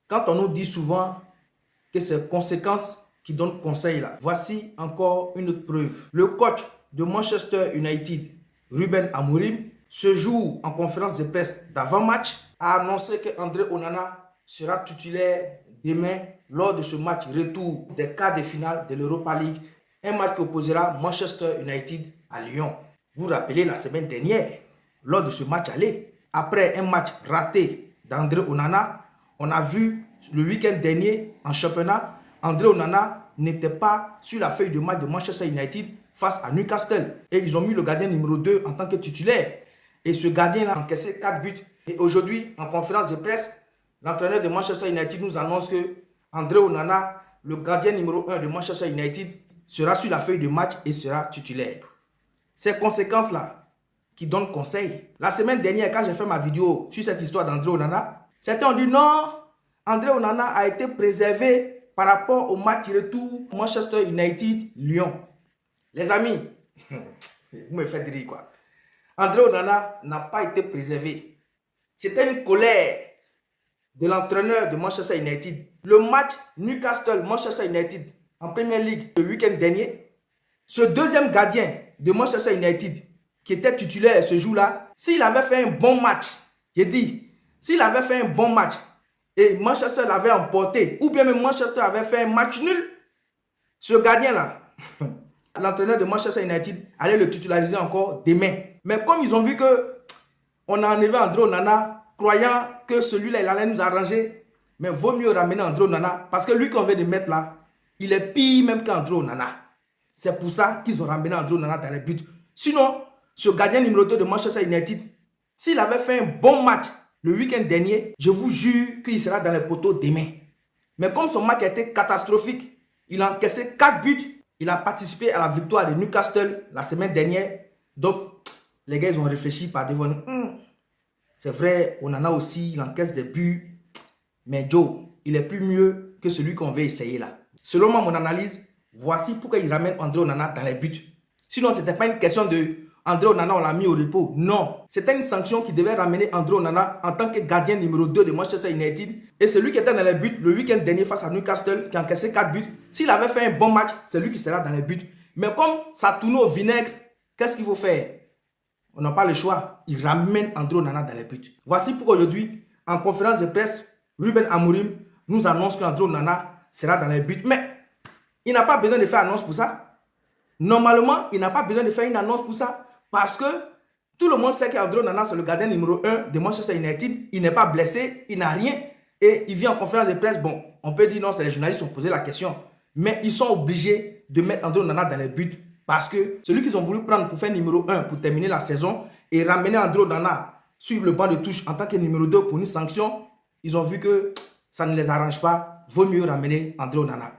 Quand on nous dit souvent que c'est conséquences qui donnent conseil là, voici encore une autre preuve. Le coach de Manchester United, Ruben Amorim, ce jour en conférence de presse d'avant-match, a annoncé que André Onana sera titulaire demain lors de ce match retour des quarts de finale de l'Europa League, un match qui opposera Manchester United à Lyon. Vous vous rappelez la semaine dernière, lors de ce match aller, après un match raté d'André Onana, on a vu le week-end dernier en championnat, André Onana n'était pas sur la feuille de match de Manchester United face à Newcastle. Et ils ont mis le gardien numéro 2 en tant que titulaire. Et ce gardien-là a encaissé 4 buts. Et aujourd'hui, en conférence de presse, l'entraîneur de Manchester United nous annonce que André Onana, le gardien numéro 1 de Manchester United, sera sur la feuille de match et sera titulaire. Ces conséquences-là qui donnent conseil. La semaine dernière, quand j'ai fait ma vidéo sur cette histoire d'André Onana, certains ont dit non, André Onana a été préservé par rapport au match retour Manchester United-Lyon. Les amis, vous me faites rire quoi. André Onana n'a pas été préservé. C'était une colère de l'entraîneur de Manchester United. Le match Newcastle-Manchester United en Premier League le week-end dernier, ce deuxième gardien de Manchester United qui était titulaire ce jour-là, s'il avait fait un bon match, j'ai dit, s'il avait fait un bon match et Manchester l'avait emporté, ou bien même Manchester avait fait un match nul, ce gardien-là, l'entraîneur de Manchester United allait le titulariser encore demain. Mais comme ils ont vu que on a enlevé André Onana, croyant que celui-là, il allait nous arranger, mais vaut mieux ramener André Onana, parce que lui qu'on vient de mettre là, il est pire même qu'André Onana. C'est pour ça qu'ils ont ramené André Onana dans les buts. Sinon, ce gardien numéro 2 de Manchester United, s'il avait fait un bon match le week-end dernier, je vous jure qu'il sera dans les poteaux demain. Mais comme son match a été catastrophique, il a encaissé 4 buts, il a participé à la victoire de Newcastle la semaine dernière. Donc, les gars, ils ont réfléchi par devant. C'est vrai, Onana aussi, il encaisse des buts. Mais Joe, il est plus mieux que celui qu'on veut essayer là. Selon moi, mon analyse, voici pourquoi il ramène André Onana dans les buts. Sinon, ce n'était pas une question de André Onana, on l'a mis au repos. Non, c'était une sanction qui devait ramener André Onana en tant que gardien numéro 2 de Manchester United. Et celui qui était dans les buts le week-end dernier face à Newcastle, qui a encaissé 4 buts, s'il avait fait un bon match, c'est lui qui sera dans les buts. Mais comme ça tourne au vinaigre, qu'est-ce qu'il faut faire? On n'a pas le choix. Il ramène André Onana dans les buts. Voici pourquoi aujourd'hui, en conférence de presse, Ruben Amorim nous annonce qu'André Onana sera dans les buts. Mais il n'a pas besoin de faire annonce pour ça. Normalement, il n'a pas besoin de faire une annonce pour ça. Parce que tout le monde sait qu'André Onana, c'est le gardien numéro 1 de Manchester United. Il n'est pas blessé, il n'a rien. Et il vient en conférence de presse. Bon, on peut dire non, c'est les journalistes qui ont posé la question. Mais ils sont obligés de mettre André Onana dans les buts. Parce que celui qu'ils ont voulu prendre pour faire numéro 1 pour terminer la saison et ramener André Onana sur le banc de touche en tant que numéro 2 pour une sanction, ils ont vu que ça ne les arrange pas. Vaut mieux ramener André Onana.